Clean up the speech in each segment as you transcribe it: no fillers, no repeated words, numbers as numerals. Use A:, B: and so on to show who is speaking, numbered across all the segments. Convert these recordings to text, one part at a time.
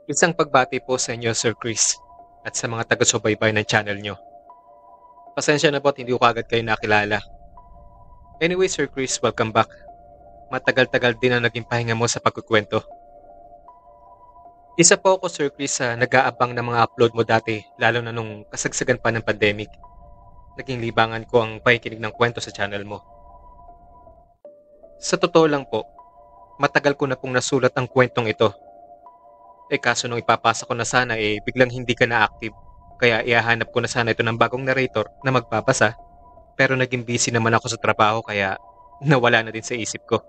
A: Isang pagbati po sa inyo, Sir Chris, at sa mga taga-subaybay ng channel nyo. Pasensya na po at hindi ko agad kayo nakilala. Anyway, Sir Chris, welcome back. Matagal-tagal din ang naging pahinga mo sa pagkukwento. Isa po ako, Sir Chris, sa nag-aabang ng mga upload mo dati, lalo na nung kasagsagan pa ng pandemic. Naging libangan ko ang pakikinig ng kwento sa channel mo. Sa totoo lang po, matagal ko na pong nasulat ang kwentong ito. Kaso nung ipapasa ko na sana biglang hindi ka na active. Kaya ihahanap ko na sana ito ng bagong narrator na magbabasa. Pero naging busy naman ako sa trabaho kaya nawala na din sa isip ko.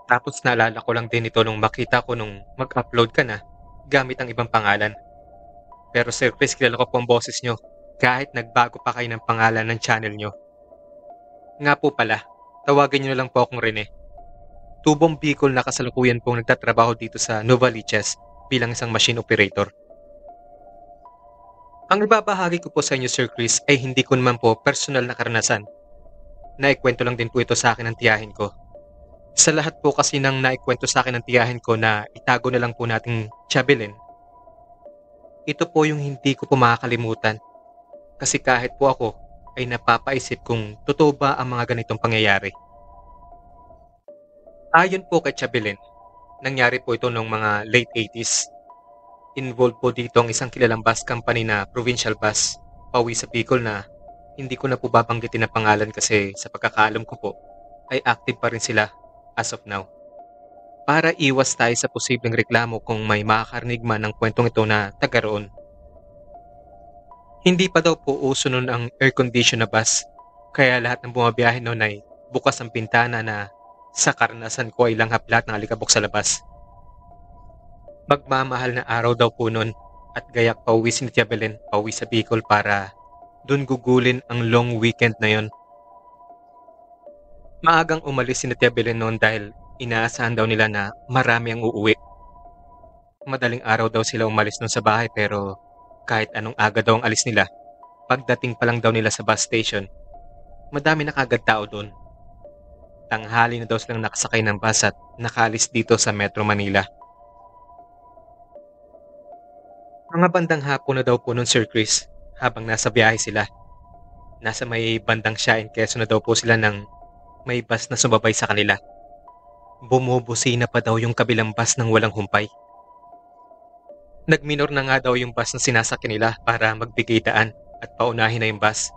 A: Tapos naalala ko lang din ito nung makita ko nung mag-upload ka na gamit ang ibang pangalan. Pero Sir Chris, kilala ko po ang boses nyo kahit nagbago pa kayo ng pangalan ng channel nyo. Nga po pala, tawagin nyo na lang po akong Rene. Tubong Bicol na kasalukuyan pong nagtatrabaho dito sa Novaliches bilang isang machine operator. Ang ibabahagi ko po sa inyo, Sir Chris, ay hindi ko naman po personal na karanasan. Naikwento lang din po ito sa akin ng tiyahin ko. Sa lahat po kasi nang naikwento sa akin ng tiyahin ko na itago na lang po nating Chabelin, ito po yung hindi ko po makakalimutan. Kasi kahit po ako ay napapaisip kung totoo ba ang mga ganitong pangyayari. Ayon po kay Chabelin, nangyari po ito noong mga late 80s. Involved po dito ang isang kilalang bus company na provincial bus, pauwi sa Bicol na hindi ko na po babanggitin ang pangalan kasi sa pagkakaalam ko po ay active pa rin sila as of now. Para iwas tayo sa posibleng reklamo kung may makakarinig man ng kwentong ito na taga roon. Hindi pa daw po uso nun ang air condition na bus, kaya lahat ng bumabiyahe noon ay bukas ang pintana na sa karanasan ko ay langhap lahat ng alikabok sa labas. Magmamahal na araw daw po nun at gayak pauwi si Tia Belen pauwi sa Bicol para dun gugulin ang long weekend na yon. Maagang umalis si Tia Belen noon dahil inaasahan daw nila na marami ang uuwi. Madaling araw daw sila umalis nun sa bahay pero kahit anong aga daw ang alis nila, pagdating pa lang daw nila sa bus station, madami na kagad tao doon. Tanghali na daw silang nakasakay ng bus at nakalis dito sa Metro Manila. Mga bandang hapon na daw po nun, Sir Chris, habang nasa biyahe sila. Nasa may bandang Siain, Quezon na daw po sila nang may bus na sumabay sa kanila. Bumubusina pa daw yung kabilang bus ng walang humpay. Nagminor na nga daw yung bus na sinasakyan nila para magbigay daan at paunahin na yung bus.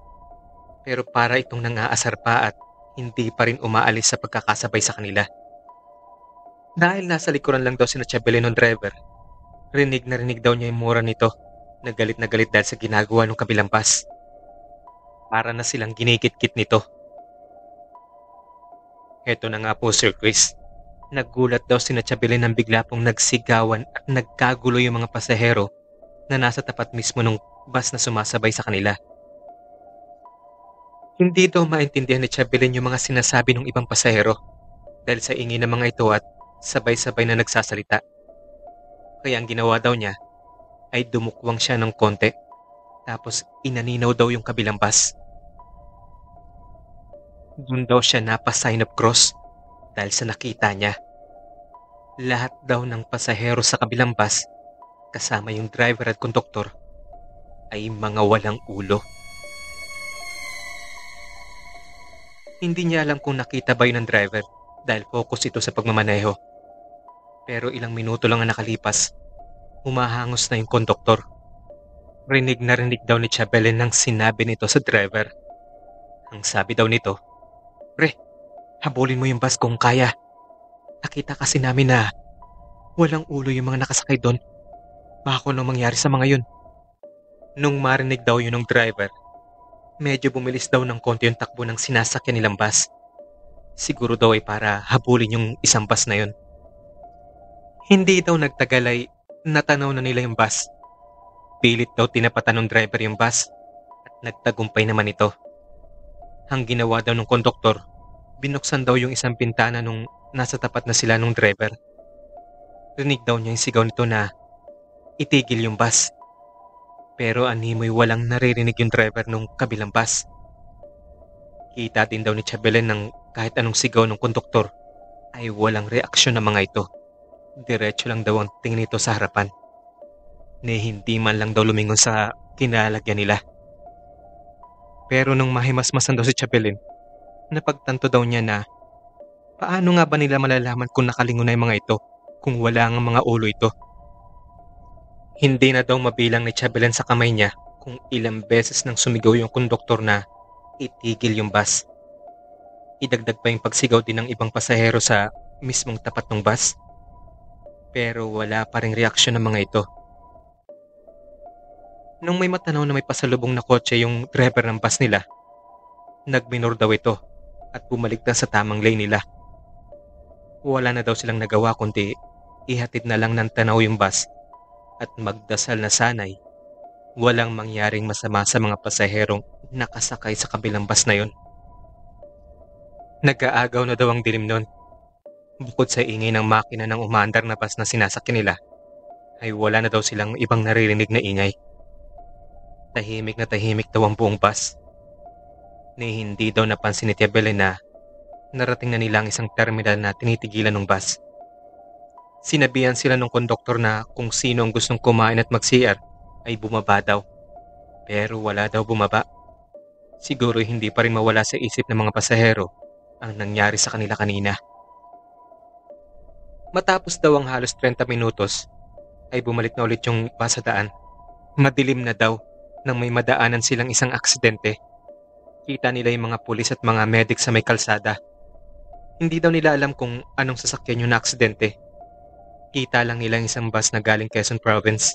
A: Pero para itong nangaasar pa at hindi pa rin umaalis sa pagkakasabay sa kanila. Dahil nasa likuran lang daw si Chabelin ng driver, rinig na rinig daw niya yung mura nito. Nagalit na galit dahil sa ginagawa ng kabilang bus. Para na silang ginikit-kit nito. Heto na nga po, Sir Chris. Naggulat daw si Chabelin nang bigla pong nagsigawan at nagkagulo yung mga pasahero na nasa tapat mismo ng bus na sumasabay sa kanila. Hindi daw maintindihan ni Chabelin yung mga sinasabi ng ibang pasahero dahil sa ingay ng mga ito at sabay-sabay na nagsasalita. Kaya ang ginawa daw niya ay dumukwang siya ng konti tapos inaninaw daw yung kabilang bus. Doon daw siya napa-sign of cross dahil sa nakita niya. Lahat daw ng pasahero sa kabilang bus, kasama yung driver at konduktor, ay mga walang ulo. Hindi niya alam kung nakita ba yun ng driver dahil focus ito sa pagmamaneho. Pero ilang minuto lang ang nakalipas, humahangos na yung konduktor. Rinig na rinig daw ni Chabelin nang sinabi nito sa driver. Ang sabi daw nito, "Pre, habulin mo yung bus kung kaya. Nakita kasi namin na walang ulo yung mga nakasakay doon. Baka kung anong mangyari sa mga yun." Nung marinig daw yun ng driver, medyo bumilis daw ng konti yung takbo ng sinasakyan nilang bus. Siguro daw ay para habulin yung isang bus na yun. Hindi daw nagtagal ay natanaw na nila yung bus. Pilit daw tinapatan ng driver yung bus at nagtagumpay naman ito. Ang ginawa daw ng konduktor, binuksan daw yung isang pintana nung nasa tapat na sila nung driver. Rinig daw niya yung sigaw nito na itigil yung bus. Pero animoy walang naririnig yung driver nung kabilang bus. Kita din daw ni Chabelin ng kahit anong sigaw ng konduktor ay walang reaksyon ng mga ito. Diretso lang daw ang tingin nito sa harapan. Ni hindi man lang daw lumingon sa kinalalagyan nila. Pero nung mahimasmasan daw si Chapelin, napagtanto daw niya na paano nga ba nila malalaman kung nakalingon na yung mga ito kung wala ang mga ulo ito. Hindi na daw mabilang ni Chapelin sa kamay niya kung ilang beses nang sumigaw yung konduktor na itigil yung bus. Idagdag pa yung pagsigaw din ng ibang pasahero sa mismong tapat ng bus. Pero wala pa ring reaksyon ng mga ito. Nung may matanaw na may pasalubong na kotse yung driver ng bus nila, nagminor daw ito at bumalik na sa tamang lane nila. Wala na daw silang nagawa kundi ihatid na lang ng tanaw yung bus at magdasal na sanay walang mangyaring masama sa mga pasaherong nakasakay sa kabilang bus na yon. Nag-aagaw na daw ang dilim nun. Bukod sa ingay ng makina ng umaandar na bus na sinasakyan nila, ay wala na daw silang ibang naririnig na ingay. Tahimik daw ang buong bus. Ni hindi daw napansin ni Tia Belen na narating na nila ang isang terminal na tinitigilan ng bus. Sinabihan sila ng konduktor na kung sino ang gustong kumain at mag-CR ay bumaba daw. Pero wala daw bumaba. Siguro hindi pa rin mawala sa isip ng mga pasahero ang nangyari sa kanila kanina. Matapos daw ang halos 30 minutos, ay bumalik na ulit yung bus sa daan. Madilim na daw nang may madaanan silang isang aksidente. Kita nila yung mga pulis at mga medic sa may kalsada. Hindi daw nila alam kung anong sasakyan yung na-aksidente. Kita lang nila isang bus na galing Quezon Province.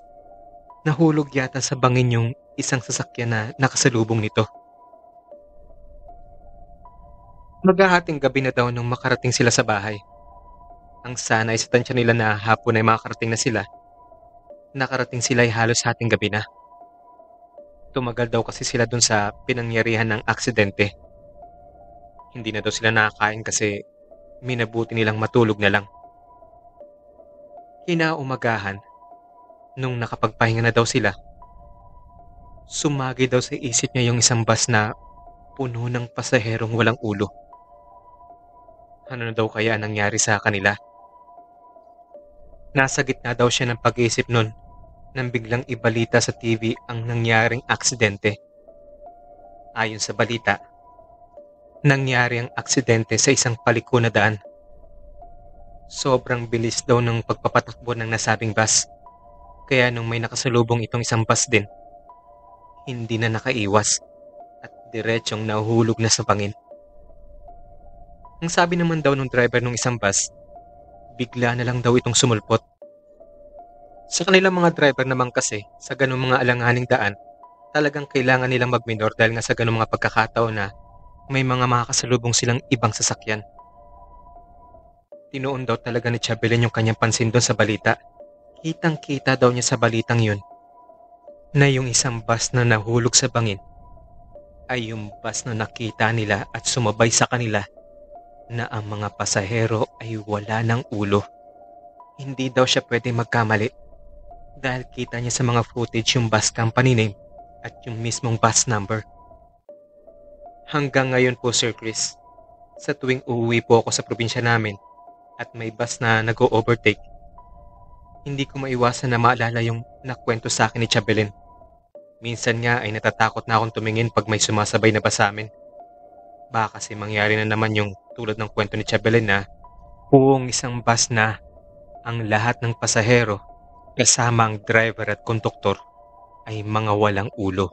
A: Nahulog yata sa bangin yung isang sasakyan na nakasalubong nito. Maghahating gabi na daw nung makarating sila sa bahay. Ang sana ay sa tansya nila na hapon ay makarating na sila. Nakarating sila ay halos hating gabi na. Tumagal daw kasi sila dun sa pinangyarihan ng aksidente. Hindi na daw sila nakakain kasi minabuti nilang matulog na lang. Kinaumagahan, nung nakapagpahinga na daw sila, sumagi daw sa isip niya yung isang bus na puno ng pasaherong walang ulo. Ano na daw kaya ang nangyari sa kanila? Nasa gitna daw siya ng pag-iisip nun nang biglang ibalita sa TV ang nangyaring aksidente. Ayon sa balita, nangyari ang aksidente sa isang paliko na daan. Sobrang bilis daw ng pagpapatakbo ng nasabing bus. Kaya nung may nakasalubong itong isang bus din, hindi na nakaiwas at diretsong nahuhulog na sa bangin. Ang sabi naman daw ng driver ng isang bus, bigla na lang daw itong sumulpot. Sa kanilang mga driver naman kasi, sa ganung mga alanganing daan, talagang kailangan nilang magminor dahil nga sa ganung mga pagkakataon na may mga makakasalubong silang ibang sasakyan. Tinuon daw talaga ni Chabelin yung kanyang pansin doon sa balita. Kitang-kita daw niya sa balitang yun na yung isang bus na nahulog sa bangin ay yung bus na nakita nila at sumabay sa kanila na ang mga pasahero ay wala ng ulo. Hindi daw siya pwede magkamali dahil kita niya sa mga footage yung bus company name at yung mismong bus number. Hanggang ngayon po Sir Chris, sa tuwing uuwi po ako sa probinsya namin at may bus na nag-o-overtake, hindi ko maiwasan na maalala yung nakwento sa akin ni Chabelin. Minsan nga ay natatakot na akong tumingin pag may sumasabay na bus sa amin. Baka kasi mangyari na naman yung tulad ng kwento ni Chabelin na buong isang bus na ang lahat ng pasahero kasama ang driver at konduktor ay mga walang ulo.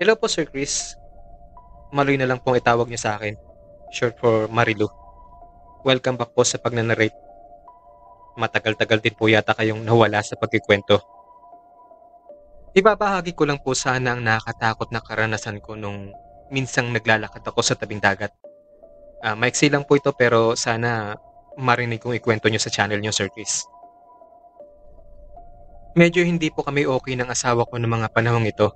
A: Hello po Sir Chris. Maloy na lang pong itawag niyo sa akin. Short for Marilu. Welcome back po sa pagnanarrate. Matagal-tagal din po yata kayong nawala sa pagkikwento. Ibabahagi ko lang po sana ang nakakatakot na karanasan ko nung minsang naglalakad ako sa tabing dagat. Maiksi lang po ito pero sana marinig kong ikwento niyo sa channel niyo Sir Chris. Medyo hindi po kami okay ng asawa ko ng mga panahong ito.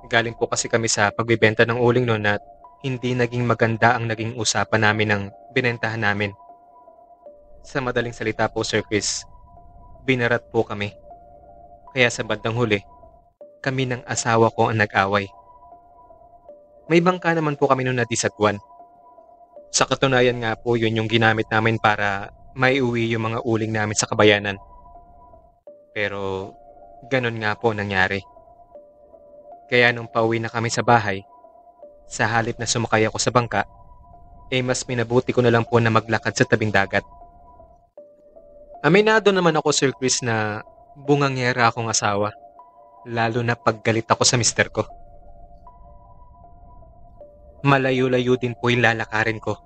A: Galing po kasi kami sa pagbibenta ng uling noon at hindi naging maganda ang naging usapan namin ng binentahan namin. Sa madaling salita po Sir Chris, Binarat po kami. Kaya sa bandang huli, kami ng asawa ko ang nag-away. May bangka naman po kami noon na disagwan. Sa katunayan nga po yun yung ginamit namin para maiuwi yung mga uling namin sa kabayanan. Pero ganun nga po nangyari. Kaya nung pauwi na kami sa bahay, sa halip na sumakay ako sa bangka, mas minabuti ko na lang po na maglakad sa tabing dagat. Aminado naman ako, Sir Chris, na bungangyera akong asawa, lalo na paggalit ako sa mister ko. Malayo-layo din po yung lalakarin ko.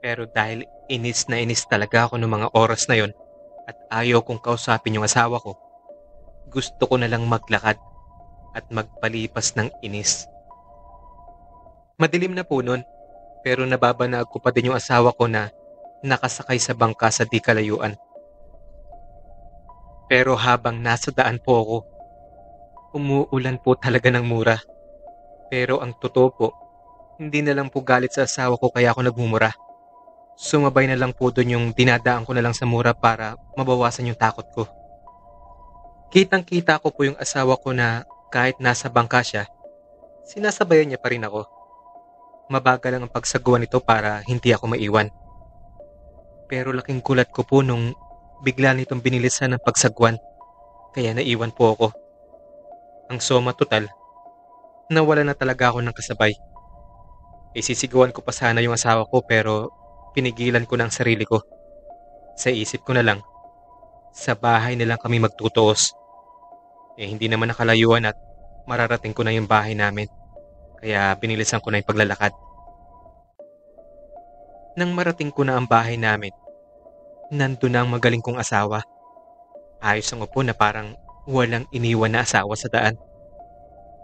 A: Pero dahil inis na inis talaga ako ng mga oras na yon at ayaw kong kausapin yung asawa ko, gusto ko na lang maglakad at magpalipas ng inis. Madilim na po nun, pero nababanag ko pa din yung asawa ko na nakasakay sa bangka sa di kalayuan. Pero habang nasa daan po ako, umuulan po talaga ng mura. Pero ang totoo po, hindi na lang po galit sa asawa ko kaya ako nagmumura. Sumabay na lang po doon yung dinadaan ko na lang sa mura para mabawasan yung takot ko. Kitang-kita ko po yung asawa ko na kahit nasa bangka siya, sinasabayan niya pa rin ako. Mabagal lang ang pagsagawa nito para hindi ako maiwan. Pero laking gulat ko po nung bigla nitong binilisan ng pagsagwan, kaya naiwan po ako. Ang soma total, nawala na talaga ako ng kasabay. Isisigawan ko pa sana yung asawa ko pero pinigilan ko ng sarili ko. Sa isip ko na lang, sa bahay na lang kami magtutuos. Hindi naman nakalayuan at mararating ko na yung bahay namin. Kaya binilisan ko na yung paglalakad. Nang marating ko na ang bahay namin, nandun na ang magaling kong asawa. Ayos ang upo na parang walang iniwan na asawa sa daan.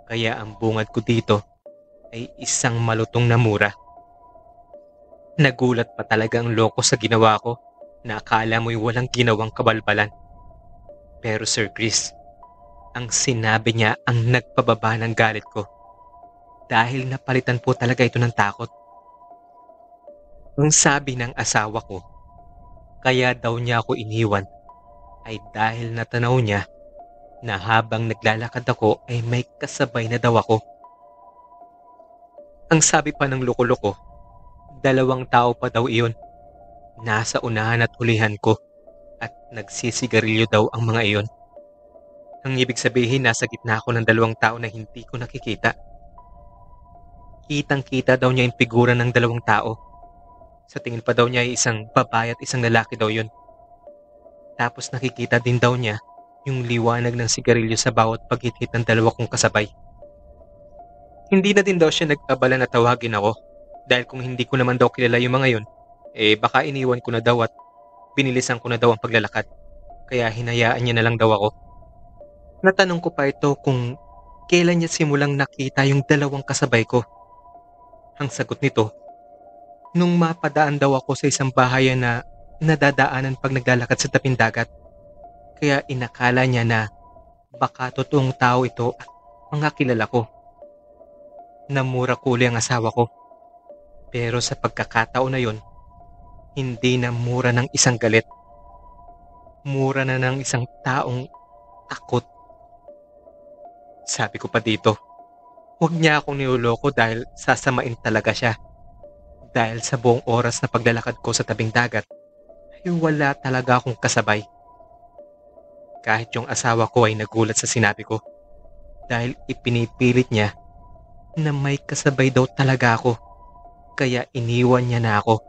A: Kaya ang bungad ko dito ay isang malutong na mura. Nagulat pa talaga ang loko sa ginawa ko na akala mo'y walang ginawang kabalbalan. Pero Sir Chris, ang sinabi niya ang nagpababa ng galit ko. Dahil napalitan po talaga ito ng takot. Ang sabi ng asawa ko, kaya daw niya ako iniwan ay dahil natanaw niya na habang naglalakad ako ay may kasabay na daw ako. Ang sabi pa ng loko-loko, 2 tao pa daw iyon. Nasa unahan at hulihan ko at nagsisigarilyo daw ang mga iyon. Ang ibig sabihin nasa gitna ako ng 2 tao na hindi ko nakikita. Kitang-kita daw niya yung figura ng 2 tao. Sa tingin pa daw niya ay isang babae at isang lalaki daw yun. Tapos nakikita din daw niya yung liwanag ng sigarilyo sa bawat paghit-hit ng 2 kong kasabay. Hindi na din daw siya nag-abala na tawagin ako dahil kung hindi ko naman daw kilala yung mga yun, baka iniwan ko na daw at binilisan ko na daw ang paglalakad. Kaya hinayaan niya na lang daw ako. Natanong ko pa ito kung kailan niya simulang nakita yung 2 kasabay ko. Ang sagot nito, nung mapadaan daw ako sa isang bahayan na nadadaanan pag naglalakad sa tabing dagat. Kaya inakala niya na baka totoong tao ito at mga kilala ko. Namura ko uli ang asawa ko. Pero sa pagkakataon na yon, hindi na mura ng isang galit. Mura na ng isang taong takot. Sabi ko pa dito, huwag niya akong niloloko dahil sasamain talaga siya. Dahil sa buong oras na paglalakad ko sa tabing dagat, ay wala talaga akong kasabay. Kahit yung asawa ko ay nagulat sa sinabi ko dahil ipinipilit niya na may kasabay daw talaga ako, kaya iniwan niya na ako.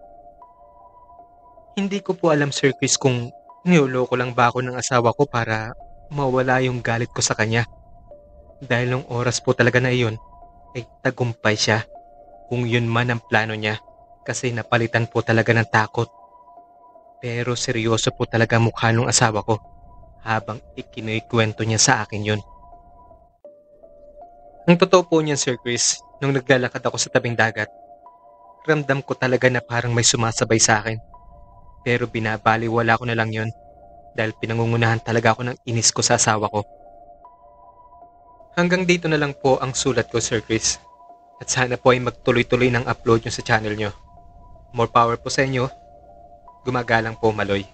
A: Hindi ko po alam, Sir Chris, kung niloloko lang ba ako ng asawa ko para mawala yung galit ko sa kanya. Dahil nung oras po talaga na iyon, ay tagumpay siya kung yun man ang plano niya kasi napalitan po talaga ng takot. Pero seryoso po talaga mukha ng asawa ko habang ikinikwento niya sa akin yun. Ang totoo po niyan, Sir Chris, nung naglalakad ako sa tabing dagat, ramdam ko talaga na parang may sumasabay sa akin. Pero binabaliwala ko na lang yun dahil pinangungunahan talaga ako ng inis ko sa asawa ko. Hanggang dito na lang po ang sulat ko, Sir Chris. At sana po ay magtuloy-tuloy ng upload nyo sa channel nyo. More power po sa inyo. Gumagalang po, Maloy.